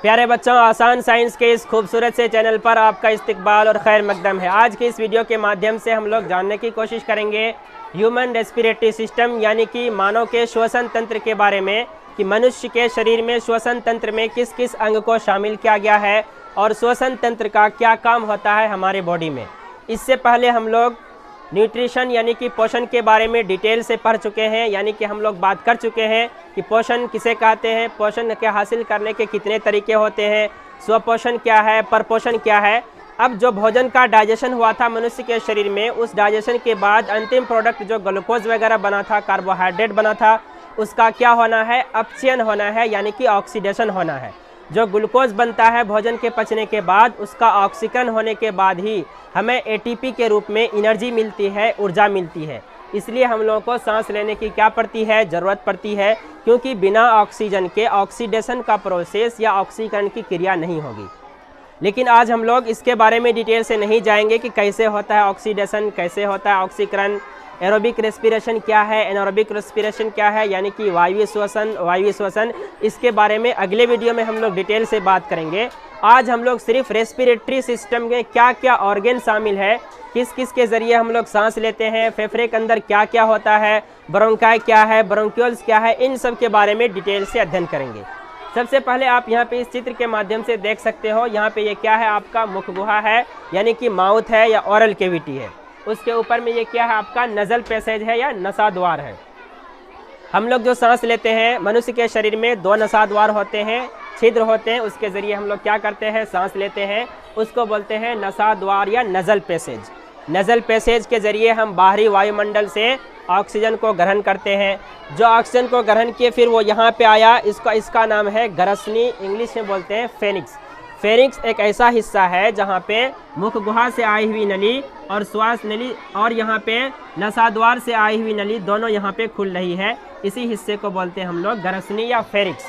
प्यारे बच्चों, आसान साइंस के इस खूबसूरत से चैनल पर आपका इस्तकबाल और खैर मकदम है। आज की इस वीडियो के माध्यम से हम लोग जानने की कोशिश करेंगे ह्यूमन रेस्पिरेटरी सिस्टम यानी कि मानव के श्वसन तंत्र के बारे में, कि मनुष्य के शरीर में श्वसन तंत्र में किस किस अंग को शामिल किया गया है और श्वसन तंत्र का क्या काम होता है हमारे बॉडी में। इससे पहले हम लोग न्यूट्रिशन यानी कि पोषण के बारे में डिटेल से पढ़ चुके हैं, यानी कि हम लोग बात कर चुके हैं कि पोषण किसे कहते हैं, पोषण के हासिल करने के कितने तरीके होते हैं, स्वपोषण क्या है, परपोषण क्या है। अब जो भोजन का डाइजेशन हुआ था मनुष्य के शरीर में, उस डाइजेशन के बाद अंतिम प्रोडक्ट जो ग्लूकोज वगैरह बना था, कार्बोहाइड्रेट बना था, उसका क्या होना है, अपचयन होना है यानी कि ऑक्सीडेशन होना है। जो ग्लूकोज बनता है भोजन के पचने के बाद, उसका ऑक्सीकरण होने के बाद ही हमें एटीपी के रूप में एनर्जी मिलती है, ऊर्जा मिलती है। इसलिए हम लोगों को सांस लेने की क्या पड़ती है, ज़रूरत पड़ती है, क्योंकि बिना ऑक्सीजन के ऑक्सीडेशन का प्रोसेस या ऑक्सीकरण की क्रिया नहीं होगी। लेकिन आज हम लोग इसके बारे में डिटेल से नहीं जाएंगे कि कैसे होता है ऑक्सीडेशन, कैसे होता है ऑक्सीकरण, एरोबिक रेस्पिरेशन क्या है, एनारोबिक रेस्पिरेशन क्या है यानी कि वायु श्वसन। इसके बारे में अगले वीडियो में हम लोग डिटेल से बात करेंगे। आज हम लोग सिर्फ रेस्पिरेटरी सिस्टम में क्या क्या ऑर्गन शामिल है, किस किस के ज़रिए हम लोग सांस लेते हैं, फेफड़े के अंदर क्या क्या होता है, ब्रोंकाई क्या है, ब्रोंक्यूल्स क्या है, इन सब के बारे में डिटेल से अध्ययन करेंगे। सबसे पहले आप यहाँ पे इस चित्र के माध्यम से देख सकते हो, यहाँ पे ये क्या है, आपका मुख गुहा है यानी कि माउथ है या ओरल कैविटी है। उसके ऊपर में ये क्या है, आपका नज़ल पैसेज है या नसाद्वार है। हम लोग जो सांस लेते हैं, मनुष्य के शरीर में दो नसाद्वार होते हैं, छिद्र होते हैं, उसके ज़रिए हम लोग क्या करते हैं, सांस लेते हैं। उसको बोलते हैं नसाद्वार या नज़ल पैसेज। नज़ल पैसेज के ज़रिए हम बाहरी वायुमंडल से ऑक्सीजन को ग्रहण करते हैं। जो ऑक्सीजन को ग्रहण किए फिर वो यहाँ पे आया, इसका नाम है ग्रसनी, इंग्लिश में बोलते हैं फेनिक्स। फेरिंक्स एक ऐसा हिस्सा है जहाँ पे मुख गुहा से आई हुई नली और श्वास नली और यहाँ पे नसाद्वार से आई हुई नली दोनों यहाँ पे खुल रही है। इसी हिस्से को बोलते हैं हम लोग ग्रसनी या फेरिक्स।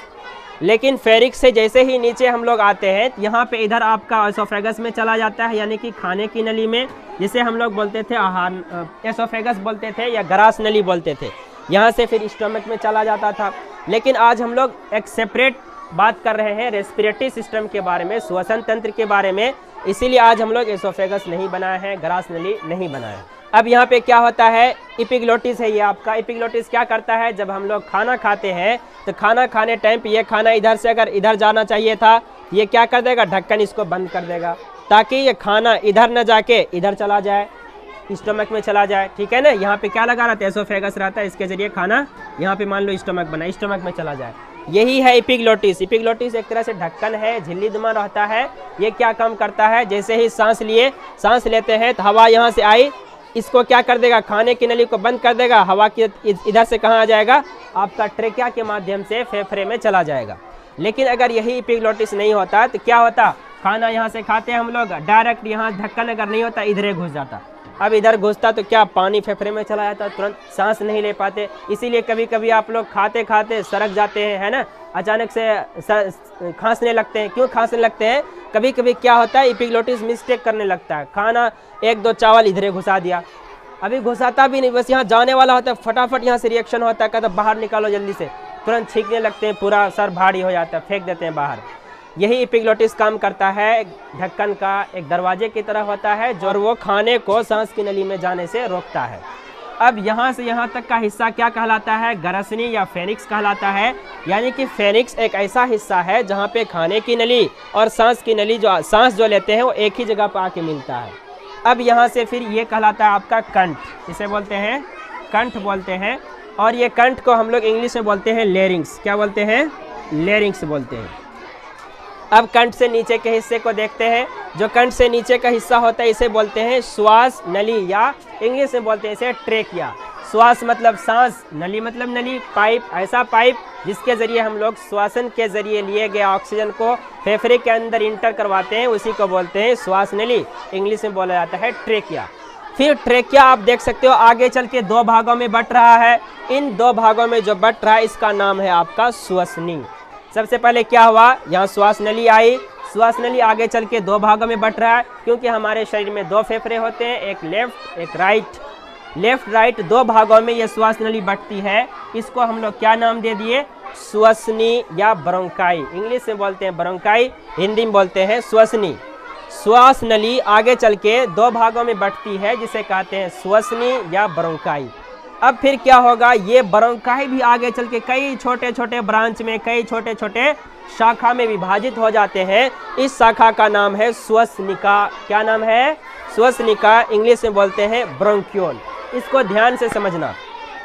लेकिन फेरिक्स से जैसे ही नीचे हम लोग आते हैं, यहाँ पे इधर आपका एसोफेगस में चला जाता है यानी कि खाने की नली में, जिसे हम लोग बोलते थे आहार, एसोफेगस बोलते थे या ग्रास नली बोलते थे। यहाँ से फिर स्टोमक में चला जाता था। लेकिन आज हम लोग एक सेपरेट बात कर रहे हैं रेस्पिरेटरी सिस्टम के बारे में, श्वसन तंत्र के बारे में। इसीलिए आज हम लोग एसोफेगस नहीं बनाए हैं, ग्रास नली नहीं बनाए हैं। अब यहाँ पे क्या होता है, एपिग्लोटिस है ये आपका। एपिग्लोटिस क्या करता है, जब हम लोग खाना खाते हैं तो खाना खाने टाइम पे ये खाना इधर से अगर इधर जाना चाहिए था, ये क्या कर देगा, ढक्कन इसको बंद कर देगा ताकि ये खाना इधर न जाके इधर चला जाए, स्टोमक में चला जाए। ठीक है ना। यहाँ पे क्या लगा रहता है, एसोफेगस रहता है, इसके जरिए खाना यहाँ पे मान लो स्टोमक बना, स्टोमक में चला जाए। यही है एपिग्लोटिस। एपिग्लोटिस एक तरह से ढक्कन है, झिल्लीनुमा रहता है। ये क्या काम करता है, जैसे ही सांस लेते हैं तो हवा यहाँ से आई, इसको क्या कर देगा, खाने की नली को बंद कर देगा। हवा की इधर से कहाँ आ जाएगा, आपका ट्रेकिया के माध्यम से फेफड़े में चला जाएगा। लेकिन अगर यही एपिग्लोटिस नहीं होता तो क्या होता, खाना यहाँ से खाते हैं हम लोग, डायरेक्ट यहाँ ढक्कन अगर नहीं होता इधर घुस जाता। अब इधर घुसता तो क्या, पानी फेफड़े में चला जाता, तुरंत सांस नहीं ले पाते। इसीलिए कभी कभी आप लोग खाते खाते सड़क जाते हैं, है ना, अचानक से खांसने लगते हैं। क्यों खांसने लगते हैं, कभी कभी क्या होता है, एपिग्लोटिस मिस्टेक करने लगता है। खाना एक दो चावल इधरे घुसा दिया, अभी घुसाता भी नहीं, बस यहाँ जाने वाला होता है, फटाफट यहाँ से रिएक्शन होता है, कहता बाहर निकालो जल्दी से, तुरंत छींकने लगते हैं, पूरा सर भारी हो जाता है, फेंक देते हैं बाहर। यही एपिग्लोटिस काम करता है, ढक्कन का एक दरवाजे की तरह होता है, जो वो खाने को सांस की नली में जाने से रोकता है। अब यहाँ से यहाँ तक का हिस्सा क्या कहलाता है, ग्रसनी या फेनिक्स कहलाता है। यानी कि फेनिक्स एक ऐसा हिस्सा है जहाँ पे खाने की नली और सांस की नली, जो सांस जो लेते हैं वो एक ही जगह पर आके मिलता है। अब यहाँ से फिर ये कहलाता है आपका कंठ, इसे बोलते हैं कंठ बोलते हैं। और ये कंठ को हम लोग इंग्लिश में बोलते हैं लेरिंग्स। क्या बोलते हैं, लेरिंग्स बोलते हैं। अब कंठ से नीचे के हिस्से को देखते हैं। जो कंठ से नीचे का हिस्सा होता है इसे बोलते हैं श्वास नली या इंग्लिश में बोलते हैं इसे ट्रेकिया। श्वास मतलब सांस, नली मतलब नली, पाइप ऐसा पाइप जिसके ज़रिए हम लोग श्वसन के ज़रिए लिए गए ऑक्सीजन को फेफड़े के अंदर इंटर करवाते हैं, उसी को बोलते हैं श्वास नली, इंग्लिश में बोला जाता है ट्रेकिया। फिर ट्रेकिया आप देख सकते हो आगे चल के दो भागों में बट रहा है। इन दो भागों में जो बट रहा है इसका नाम है आपका श्वसनी। सबसे पहले क्या हुआ, यहाँ श्वास नली आई, श्वास नली आगे चल के दो भागों में बट रहा है, क्योंकि हमारे शरीर में दो फेफड़े होते हैं, एक लेफ्ट एक राइट। लेफ्ट राइट दो भागों में ये श्वास नली बटती है। इसको हम लोग क्या नाम दे दिए, श्वसनी या ब्रोंकाई, इंग्लिश में बोलते हैं ब्रोंकाई, हिंदी में बोलते हैं श्वसनी। श्वास नली आगे चल के दो भागों में बंटती है जिसे कहते हैं श्वसनी या ब्रोंकाई। अब फिर क्या होगा, ये ब्रोंकाई भी आगे चल के कई छोटे छोटे ब्रांच में, कई छोटे छोटे शाखा में विभाजित हो जाते हैं। इस शाखा का नाम है श्वसनिका। क्या नाम है? श्वसनिका, इंग्लिश में बोलते हैं ब्रोंक्यूल। इसको ध्यान से समझना।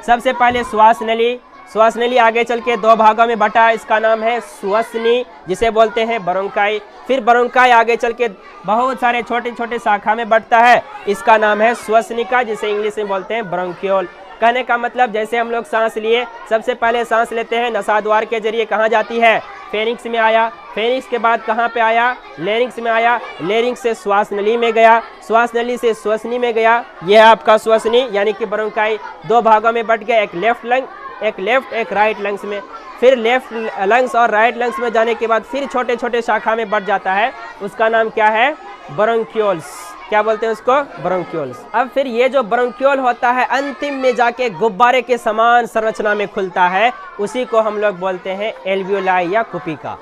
सबसे पहले श्वास नली, श्वास नली आगे चल के दो भागों में बटा, इसका नाम है श्वसनी जिसे बोलते हैं ब्रोंकाई। फिर ब्रोंकाई आगे चल के बहुत सारे छोटे छोटे शाखा में बढ़ता है, इसका नाम है श्वसनिका जिसे इंग्लिश में बोलते हैं ब्रोंक्यूल। कहने का मतलब जैसे हम लोग सांस लिए, सबसे पहले सांस लेते हैं नसाद्वार के जरिए, कहाँ जाती है? फेनिक्स में आया, फेनिक्स के बाद कहाँ पे आया? लेरिंक्स में आया, लेरिंक्स से श्वास नली में गया, श्वास नली से श्वसनी में गया। यह है आपका श्वसनी यानी कि ब्रोंकाई। दो भागों में बट गया, एक लेफ्ट लंग, एक राइट लंग्स में। फिर लेफ्ट लंग्स और राइट लंग्स में जाने के बाद फिर छोटे छोटे शाखा में बढ़ जाता है, उसका नाम क्या है? ब्रोंक्यूल्स। क्या बोलते हैं उसको? ब्रोंक्यूल्स। अब फिर ये जो ब्रोंक्यूल होता है अंतिम में जाके गुब्बारे के समान संरचना में खुलता है, उसी को हम लोग बोलते हैं एल्वियोलाई या कुपिका।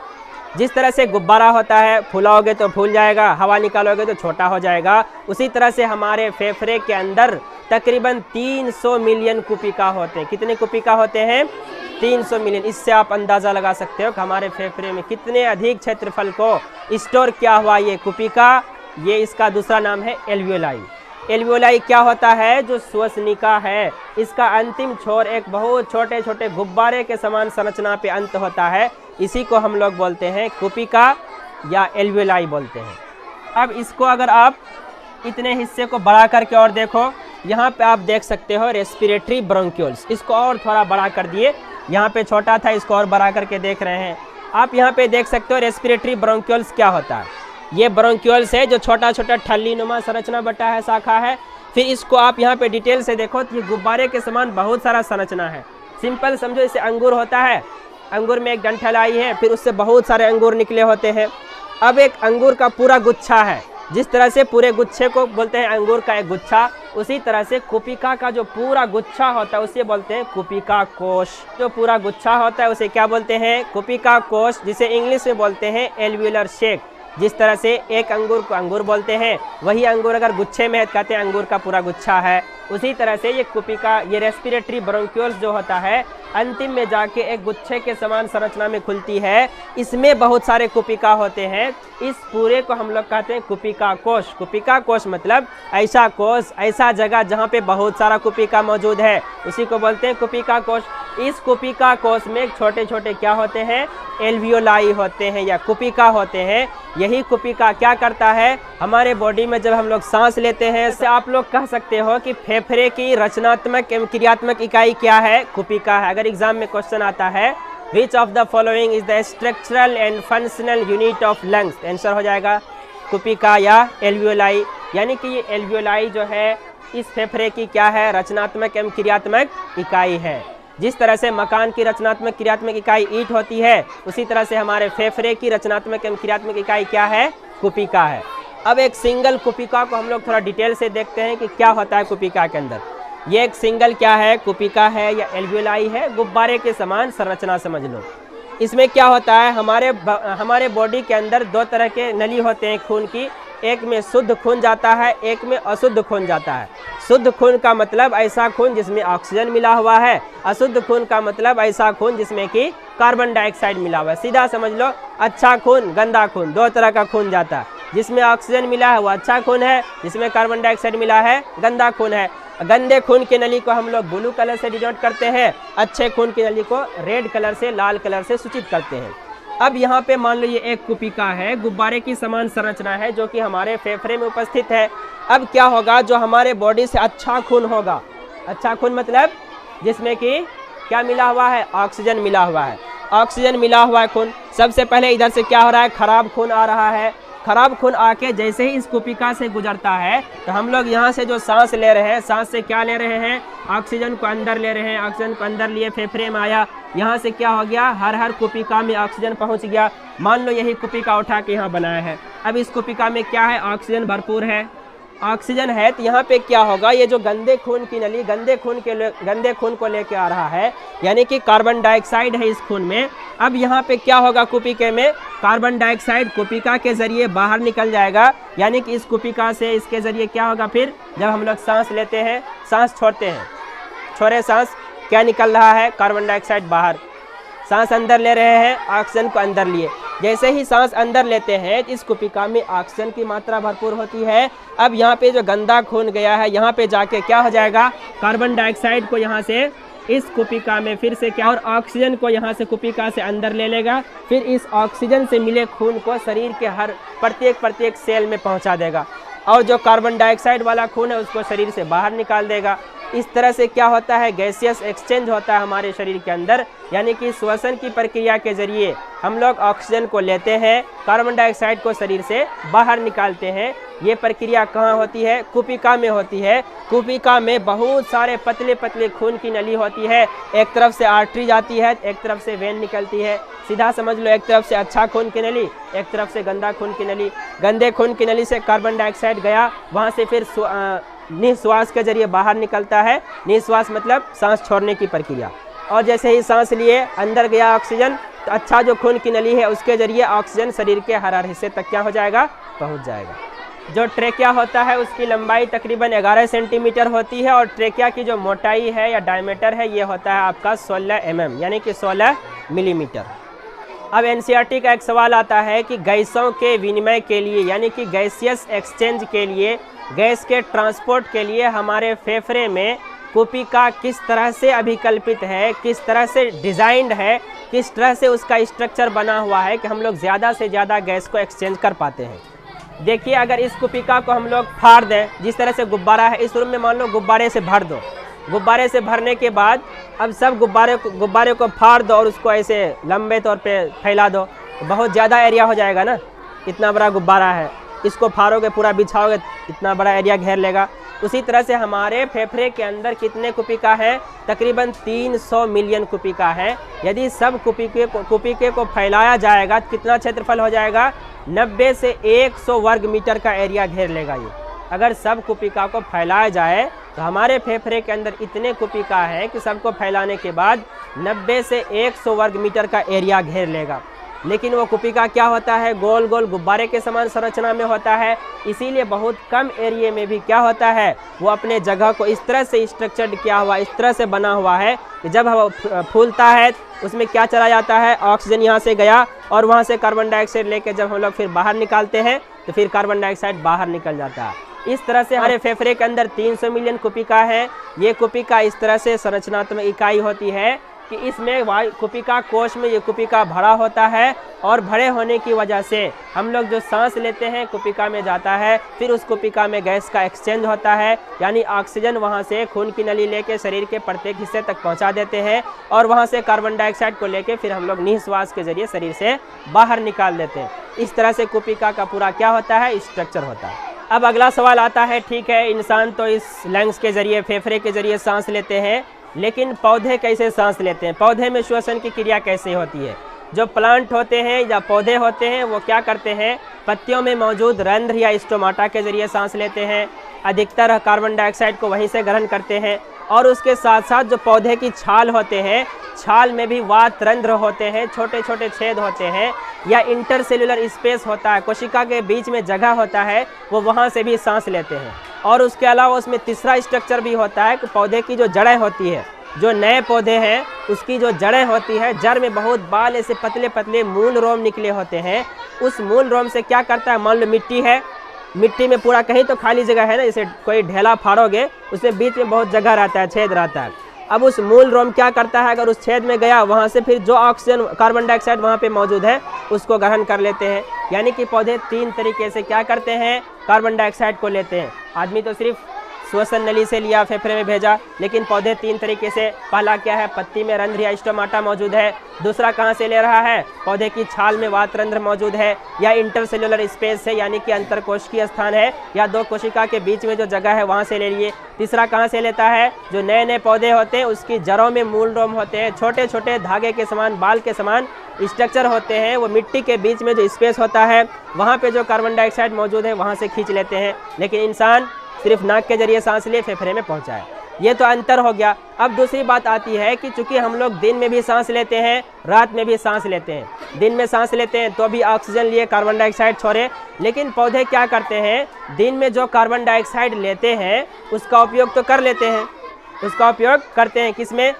जिस तरह से गुब्बारा होता है, फुलाओगे तो फूल जाएगा, हवा निकालोगे तो छोटा हो जाएगा, उसी तरह से हमारे फेफड़े के अंदर तकरीबन 300 मिलियन कुपिका होते हैं। कितने कुपिका होते हैं? 300 मिलियन। इससे आप अंदाज़ा लगा सकते हो कि हमारे फेफड़े में कितने अधिक क्षेत्रफल को स्टोर किया हुआ ये कुपिका। ये इसका दूसरा नाम है एल्वियोलाई। एल्वियोलाई क्या होता है? जो श्वसनिका है, इसका अंतिम छोर एक बहुत छोटे छोटे गुब्बारे के समान संरचना पे अंत होता है, इसी को हम लोग बोलते हैं कुपिका या एल्वियोलाई बोलते हैं। अब इसको अगर आप इतने हिस्से को बढ़ा करके और देखो, यहाँ पे आप देख सकते हो रेस्पिरेटरी ब्रोंक्यूल्स। इसको और थोड़ा बड़ा कर दिए, यहाँ पे छोटा था, इसको और बड़ा करके देख रहे हैं आप। यहाँ पे देख सकते हो रेस्पिरेटरी ब्रोंक्यूल्स क्या होता है। ये ब्रोंक्यूल्स है जो छोटा छोटा ठल्ली नुमा संरचना बटा है, शाखा है। फिर इसको आप यहाँ पे डिटेल से देखो तो ये गुब्बारे के समान बहुत सारा संरचना है। सिंपल समझो, जैसे अंगूर होता है, अंगूर में एक डंठल आई है, फिर उससे बहुत सारे अंगूर निकले होते हैं। अब एक अंगूर का पूरा गुच्छा है, जिस तरह से पूरे गुच्छे को बोलते हैं अंगूर का एक गुच्छा, उसी तरह से कुपिका का जो पूरा गुच्छा होता है उसे बोलते हैं कुपिका कोश। जो पूरा गुच्छा होता है उसे क्या बोलते हैं? कुपिका कोश, जिसे इंग्लिश में बोलते हैं एल्वियोलर शेक। जिस तरह से एक अंगूर को अंगूर बोलते हैं, वही अंगूर अगर गुच्छे में है तो कहते हैं अंगूर का पूरा गुच्छा है। उसी तरह से ये कुपिका, ये रेस्पिरेटरी ब्रोंक्यूल्स जो होता है अंतिम में जाके एक गुच्छे के समान संरचना में खुलती है। इसमें बहुत सारे कुपिका होते हैं। इस पूरे को हम लोग कहते हैं कुपिका कोश। कुपिका कोश मतलब ऐसा कोश, ऐसा जगह जहाँ पे बहुत सारा कुपिका मौजूद है, उसी को बोलते हैं कुपिका कोश। इस कुपिका कोश में छोटे छोटे क्या होते हैं? एल्वियोलाई होते हैं या कुपिका होते हैं। यही कुपिका क्या करता है? हमारे बॉडी में जब हम लोग सांस लेते हैं, इससे आप लोग कह सकते हो कि फेफड़े की रचनात्मक एवं क्रियात्मक इकाई क्या है? कुपिका है। अगर एग्जाम में क्वेश्चन आता है which of the following is the structural and functional unit of lungs, answer हो जाएगा कुपिका या एल्वियोलाई। यानी कि ये एल्वियोलाई जो है इस फेफड़े की क्या है? रचनात्मक एवं क्रियात्मक इकाई है। जिस तरह से मकान की रचनात्मक क्रियात्मक इकाई ईंट होती है, उसी तरह से हमारे फेफड़े की रचनात्मक एवं क्रियात्मक इकाई क्या है? कुपिका है। अब एक सिंगल कुपिका को हम लोग थोड़ा डिटेल से देखते हैं कि क्या होता है कुपिका के अंदर। ये एक सिंगल क्या है? कुपिका है या एल्वियोलाई है, गुब्बारे के समान संरचना समझ लो। इसमें क्या होता है? हमारे बॉडी के अंदर दो तरह के नली होते हैं खून की। एक में शुद्ध खून जाता है, एक में अशुद्ध खून जाता है। शुद्ध खून का मतलब ऐसा खून जिसमें ऑक्सीजन मिला हुआ है, अशुद्ध खून का मतलब ऐसा खून जिसमें कि कार्बन डाइऑक्साइड मिला हुआ है। सीधा समझ लो, अच्छा खून, गंदा खून, दो तरह का खून जाता है। जिसमें ऑक्सीजन मिला है वो अच्छा खून है, जिसमें कार्बन डाइऑक्साइड मिला है गंदा खून है। गंदे खून की नली को हम लोग ब्लू कलर से डिनोट करते हैं, अच्छे खून की नली को रेड कलर से, लाल कलर से सूचित करते हैं। अब यहाँ पे मान लो ये एक कुपिका है, गुब्बारे की समान संरचना है जो कि हमारे फेफड़े में उपस्थित है। अब क्या होगा? जो हमारे बॉडी से अच्छा खून होगा, अच्छा खून मतलब जिसमें कि क्या मिला हुआ है? ऑक्सीजन मिला हुआ है। ऑक्सीजन मिला हुआ है खून। सबसे पहले इधर से क्या हो रहा है? खराब खून आ रहा है। खराब खून आके जैसे ही इस कुपिका से गुजरता है तो हम लोग यहाँ से जो सांस ले रहे हैं, सांस से क्या ले रहे हैं? ऑक्सीजन को अंदर ले रहे हैं। ऑक्सीजन को अंदर लिए फेफड़े में आया, यहाँ से क्या हो गया? हर कुपिका में ऑक्सीजन पहुँच गया। मान लो यही कुपिका उठा के यहाँ बनाया है। अब इस कुपिका में क्या है? ऑक्सीजन भरपूर है। ऑक्सीजन है तो यहाँ पे क्या होगा, ये जो गंदे खून की नली गंदे खून को लेके आ रहा है, यानी कि कार्बन डाइऑक्साइड है इस खून में। अब यहाँ पे क्या होगा, कुपिके में कार्बन डाइऑक्साइड कुपिका के जरिए बाहर निकल जाएगा, यानी कि इस कुपिका से इसके जरिए क्या होगा, फिर जब हम लोग सांस लेते हैं, सांस छोड़ते हैं, छोड़े सांस, क्या निकल रहा है, कार्बन डाइऑक्साइड बाहर। सांस अंदर ले रहे हैं, ऑक्सीजन को अंदर लिए, जैसे ही सांस अंदर लेते हैं इस कुपिका में ऑक्सीजन की मात्रा भरपूर होती है। अब यहाँ पे जो गंदा खून गया है, यहाँ पे जाके क्या हो जाएगा, कार्बन डाइऑक्साइड को यहाँ से इस कुपिका में फिर से क्या, और ऑक्सीजन को यहाँ से कुपिका से अंदर ले लेगा, फिर इस ऑक्सीजन से मिले खून को शरीर के हर प्रत्येक सेल में पहुँचा देगा, और जो कार्बन डाइऑक्साइड वाला खून है उसको शरीर से बाहर निकाल देगा। इस तरह से क्या होता है, गैसियस एक्सचेंज होता है हमारे शरीर के अंदर, यानी कि श्वसन की प्रक्रिया के जरिए हम लोग ऑक्सीजन को लेते हैं, कार्बन डाइऑक्साइड को शरीर से बाहर निकालते हैं। ये प्रक्रिया कहाँ होती है, कुपिका में होती है। कुपिका में बहुत सारे पतले पतले खून की नली होती है, एक तरफ से आर्टरी जाती है, एक तरफ से वेन निकलती है, सीधा समझ लो, एक तरफ से अच्छा खून की नली, एक तरफ से गंदा खून की नली। गंदे खून की नली से कार्बन डाइऑक्साइड गया, वहाँ से फिर निश्वास के जरिए बाहर निकलता है। निश्वास मतलब सांस छोड़ने की प्रक्रिया, और जैसे ही सांस लिए अंदर गया ऑक्सीजन, तो अच्छा जो खून की नली है उसके जरिए ऑक्सीजन शरीर के हर हिस्से तक क्या हो जाएगा, पहुंच जाएगा। जो ट्रेकिया होता है उसकी लंबाई तकरीबन 11 सेंटीमीटर होती है, और ट्रेकिया की जो मोटाई है या डायमीटर है ये होता है आपका 16 mm यानी कि 16 मिलीमीटर। अब एनसीईआरटी का एक सवाल आता है कि गैसों के विनिमय के लिए, यानी कि गैसियस एक्सचेंज के लिए, गैस के ट्रांसपोर्ट के लिए हमारे फेफड़े में कुपिका किस तरह से अभिकल्पित है, किस तरह से डिज़ाइंड है, किस तरह से उसका स्ट्रक्चर बना हुआ है कि हम लोग ज़्यादा से ज़्यादा गैस को एक्सचेंज कर पाते हैं। देखिए, अगर इस कुपिका को हम लोग फाड़ दें, जिस तरह से गुब्बारा है, इस रूम में मान लो गुब्बारे से भर दो, गुब्बारे से भरने के बाद अब सब गुब्बारे को फाड़ दो और उसको ऐसे लंबे तौर पे फैला दो, बहुत ज़्यादा एरिया हो जाएगा ना। इतना बड़ा गुब्बारा है, इसको फाड़ोगे, पूरा बिछाओगे, इतना बड़ा एरिया घेर लेगा। उसी तरह से हमारे फेफड़े के अंदर कितने कुपिका है, तकरीबन 300 मिलियन कुपिका है। यदि सब कुपिके को फैलाया जाएगा तो कितना क्षेत्रफल हो जाएगा, 90 से 100 वर्ग मीटर का एरिया घेर लेगा ये। अगर सब कुपिका को फैलाया जाए तो हमारे फेफड़े के अंदर इतने कुपिका है कि सबको फैलाने के बाद 90 से 100 वर्ग मीटर का एरिया घेर लेगा। लेकिन वो कुपिका क्या होता है, गोल गोल गुब्बारे के समान संरचना में होता है, इसीलिए बहुत कम एरिया में भी क्या होता है, वो अपने जगह को इस तरह से स्ट्रक्चर्ड किया हुआ, इस तरह से बना हुआ है कि जब वो फूलता है उसमें क्या चला जाता है, ऑक्सीजन यहाँ से गया और वहाँ से कार्बन डाइऑक्साइड लेके जब हम लोग फिर बाहर निकालते हैं तो फिर कार्बन डाइऑक्साइड बाहर निकल जाता है। इस तरह से हमारे फेफड़े के अंदर 300 मिलियन कुपिका है। ये कुपिका इस तरह से संरचनात्मक इकाई होती है कि इसमें कुपिका कोश में ये कुपिका भरा होता है, और भरे होने की वजह से हम लोग जो सांस लेते हैं कुपिका में जाता है, फिर उस कुपिका में गैस का एक्सचेंज होता है, यानी ऑक्सीजन वहाँ से खून की नली लेके शरीर के प्रत्येक हिस्से तक पहुँचा देते हैं, और वहाँ से कार्बन डाइऑक्साइड को लेके फिर हम लोग निश्वास के जरिए शरीर से बाहर निकाल देते हैं। इस तरह से कुपिका का पूरा क्या होता है, स्ट्रक्चर होता है। अब अगला सवाल आता है, ठीक है, इंसान तो इस लंग्स के जरिए, फेफड़े के जरिए सांस लेते हैं, लेकिन पौधे कैसे सांस लेते हैं, पौधे में श्वसन की क्रिया कैसे होती है। जो प्लांट होते हैं या पौधे होते हैं वो क्या करते हैं, पत्तियों में मौजूद रंध्र या स्टोमाटा के जरिए सांस लेते हैं, अधिकतर कार्बन डाइऑक्साइड को वहीं से ग्रहण करते हैं। और उसके साथ साथ जो पौधे की छाल होते हैं, छाल में भी वात रंध्र होते हैं, छोटे छोटे छेद होते हैं, या इंटरसेल्युलर स्पेस होता है, कोशिका के बीच में जगह होता है, वो वहाँ से भी सांस लेते हैं। और उसके अलावा उसमें तीसरा स्ट्रक्चर भी होता है कि पौधे की जो जड़ें होती है, जो नए पौधे हैं उसकी जो जड़ें होती है, जड़ में बहुत बाल ऐसे पतले पतले मूल रोम निकले होते हैं। उस मूल रोम से क्या करता है, मान लो मिट्टी है, मिट्टी में पूरा कहीं तो खाली जगह है ना, जैसे कोई ढेला फाड़ोगे उसमें बीच में बहुत जगह रहता है, छेद रहता है। अब उस मूल रोम क्या करता है, अगर उस छेद में गया, वहाँ से फिर जो ऑक्सीजन कार्बन डाइऑक्साइड वहाँ पे मौजूद है उसको ग्रहण कर लेते हैं। यानी कि पौधे 3 तरीके से क्या करते हैं, कार्बन डाइऑक्साइड को लेते हैं। आदमी तो सिर्फ श्वसन नली से लिया, फेफड़े में भेजा। लेकिन पौधे 3 तरीके से, पहला क्या है, पत्ती में रंध्र या स्टोमाटा मौजूद है। दूसरा कहाँ से ले रहा है, पौधे की छाल में वात रंध्र मौजूद है, या इंटरसेल्युलर स्पेस है यानी कि अंतरकोशिकीय स्थान है, या 2 कोशिका के बीच में जो जगह है वहाँ से ले लिए। तीसरा कहाँ से लेता है, जो नए नए पौधे होते हैं उसकी जड़ों में मूल रोम होते हैं, छोटे छोटे धागे के समान, बाल के समान स्ट्रक्चर होते हैं, वो मिट्टी के बीच में जो स्पेस होता है वहाँ पे जो कार्बन डाइऑक्साइड मौजूद है वहाँ से खींच लेते हैं। लेकिन इंसान सिर्फ नाक के जरिए सांस लिए फेफड़े में पहुँचा है। ये तो अंतर हो गया। अब दूसरी बात आती है कि चूंकि हम लोग दिन में भी सांस लेते हैं, रात में भी सांस लेते हैं। दिन में सांस लेते हैं तो भी ऑक्सीजन लिए कार्बन डाइऑक्साइड छोड़े, लेकिन पौधे क्या करते हैं, दिन में जो कार्बन डाइऑक्साइड लेते हैं उसका उपयोग तो कर लेते हैं, उसका उपयोग करते हैं किसमें,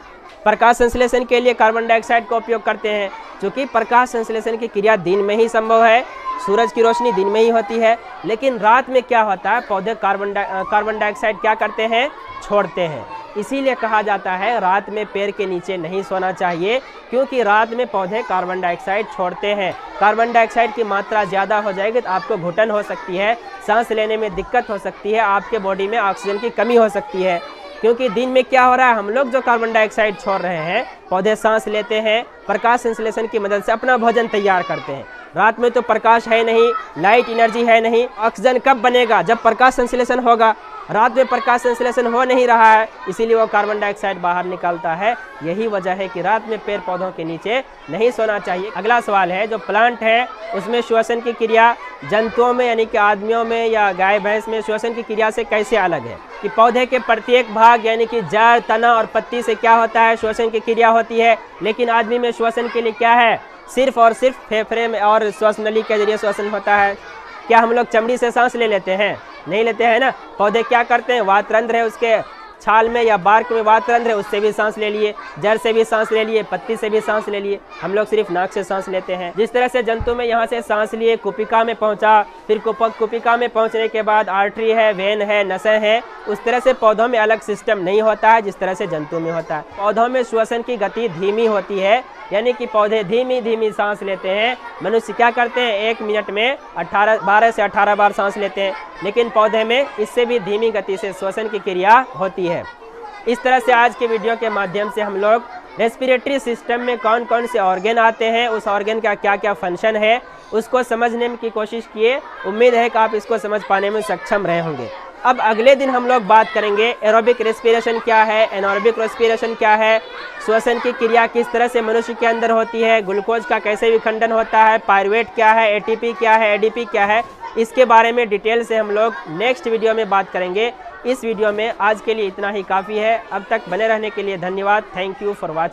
प्रकाश संश्लेषण के लिए कार्बन डाइऑक्साइड का उपयोग करते हैं। क्योंकि प्रकाश संश्लेषण की क्रिया दिन में ही संभव है, सूरज की रोशनी दिन में ही होती है। लेकिन रात में क्या होता है, पौधे कार्बन डाइऑक्साइड क्या करते हैं, छोड़ते हैं। इसीलिए कहा जाता है रात में पेड़ के नीचे नहीं सोना चाहिए, क्योंकि रात में पौधे कार्बन डाइऑक्साइड छोड़ते हैं। कार्बन डाइऑक्साइड की मात्रा ज़्यादा हो जाएगी तो आपको घुटन हो सकती है, सांस लेने में दिक्कत हो सकती है, आपके बॉडी में ऑक्सीजन की कमी हो सकती है। क्योंकि दिन में क्या हो रहा है, हम लोग जो कार्बन डाइऑक्साइड छोड़ रहे हैं, पौधे सांस लेते हैं, प्रकाश संश्लेषण की मदद से अपना भोजन तैयार करते हैं। रात में तो प्रकाश है नहीं, लाइट एनर्जी है नहीं, ऑक्सीजन कब बनेगा, जब प्रकाश संश्लेषण होगा। रात में प्रकाश संश्लेषण हो नहीं रहा है, इसीलिए वो कार्बन डाइऑक्साइड बाहर निकालता है। यही वजह है कि रात में पेड़ पौधों के नीचे नहीं सोना चाहिए। अगला सवाल है, जो प्लांट है उसमें श्वसन की क्रिया जंतुओं में यानी कि आदमियों में या गाय भैंस में श्वसन की क्रिया से कैसे अलग है, कि पौधे के प्रत्येक भाग यानी कि जड़, तना और पत्ती से क्या होता है, श्वसन की क्रिया होती है। लेकिन आदमी में श्वसन के लिए क्या है, सिर्फ और सिर्फ फेफड़े में और श्वसन नली के जरिए श्वसन होता है। क्या हम लोग चमड़ी से सांस ले लेते हैं, नहीं लेते हैं ना। पौधे क्या करते हैं, वात रंध्र है उसके छाल में या बार्क में वात रंध्र है, उससे भी सांस ले लिए, जड़ से भी सांस ले लिए, पत्ती से भी सांस ले लिए। हम लोग सिर्फ नाक से सांस लेते हैं। जिस तरह से जंतु में यहाँ से सांस लिए कुपिका में पहुँचा, फिर कुपिका में पहुँचने के बाद आर्टरी है, वेन है, नसें हैं, उस तरह से पौधों में अलग सिस्टम नहीं होता है जिस तरह से जंतु में होता है। पौधों में श्वसन की गति धीमी होती है, यानी कि पौधे धीमी धीमी सांस लेते हैं। मनुष्य क्या करते हैं, 1 मिनट में 12 से 18 बार सांस लेते हैं, लेकिन पौधे में इससे भी धीमी गति से श्वसन की क्रिया होती है। इस तरह से आज के वीडियो के माध्यम से हम लोग रेस्पिरेटरी सिस्टम में कौन कौन से ऑर्गन आते हैं, उस ऑर्गन का क्या क्या फंक्शन है, उसको समझने की कोशिश किए। उम्मीद है कि आप इसको समझ पाने में सक्षम रहे होंगे। अब अगले दिन हम लोग बात करेंगे एरोबिक रेस्पिरेशन क्या है, एनारोबिक रेस्पिरेशन क्या है, श्वसन की क्रिया किस तरह से मनुष्य के अंदर होती है, ग्लूकोज का कैसे विखंडन होता है, पायरुवेट क्या है, एटीपी क्या है, एडीपी क्या है, इसके बारे में डिटेल से हम लोग नेक्स्ट वीडियो में बात करेंगे। इस वीडियो में आज के लिए इतना ही काफ़ी है। अब तक बने रहने के लिए धन्यवाद। Thank you for watching.